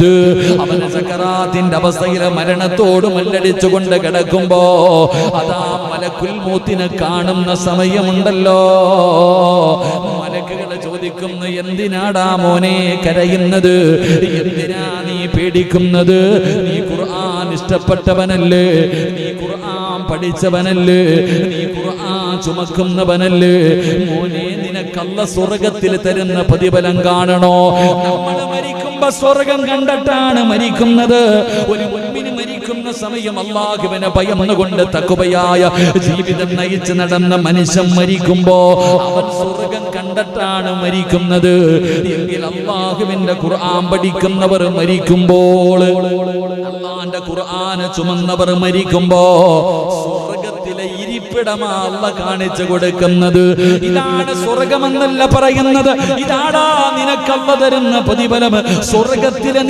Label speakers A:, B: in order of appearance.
A: സമയത്ത് അവൻ സക്കറാത്തിന്റെ അവസ്ഥയിൽ മരണത്തോട് മല്ലടിച്ചുകൊണ്ട് കിടക്കുമ്പോ അതാ മലക്കുൽ മൗത്തിനെ കാണുന്ന സമയമുണ്ടല്ലോ, മലക്കുകൾ ചോദിക്കുന്നു, എന്തിനാടാ മോനെ കരയുന്നത്, എന്തിനാ നീ പേടിക്കുന്നത്, നീ ഖുർആൻ ഇഷ്ടപ്പെട്ടവനല്ലേ, നീ ഖുർആൻ പഠിച്ചവനല്ലേ, നീ ഖുർആൻ ചുമക്കുന്നവനല്ലേ, മോനെ നിനക്കല്ല സ്വർഗത്തിൽ തരുന്ന പ്രതിഫലം കാണണോ? നമ്മൾ മരിക്കുമ്പോ സ്വർഗം കണ്ടിട്ടാണ് മരിക്കുന്നത്. ഒരു മുഅ്മിന് മരിക്കുന്ന സമയം അല്ലാഹുവിനെ ഭയന്നുകൊണ്ട് തഖ്വയായ ജീവിതം നയിച്ച് നടന്ന മനുഷ്യൻ മരിക്കുമ്പോ അവൻ സ്വർഗം കണ്ടിട്ടാണ് മരിക്കുന്നത്. എങ്കിൽ അല്ലാഹുവിന്റെ ഖുർആൻ പഠിക്കുന്നവർ മരിക്കുമ്പോൾ, അല്ലാഹുവിന്റെ ഖുർആൻ ചുമന്നവർ മരിക്കുമ്പോ സ്വർഗത്തിലെ ഇരിപ്പിടമാ അല്ലാഹ് കാണിച്ചു കൊടുക്കുന്നത്. ഇതാണ് സ്വർഗമെന്നല്ല പറയുന്നത്, ഇതാടാ നിനക്കല്ല തരുന്ന പ്രതിഫലം. സ്വർഗത്തിലെ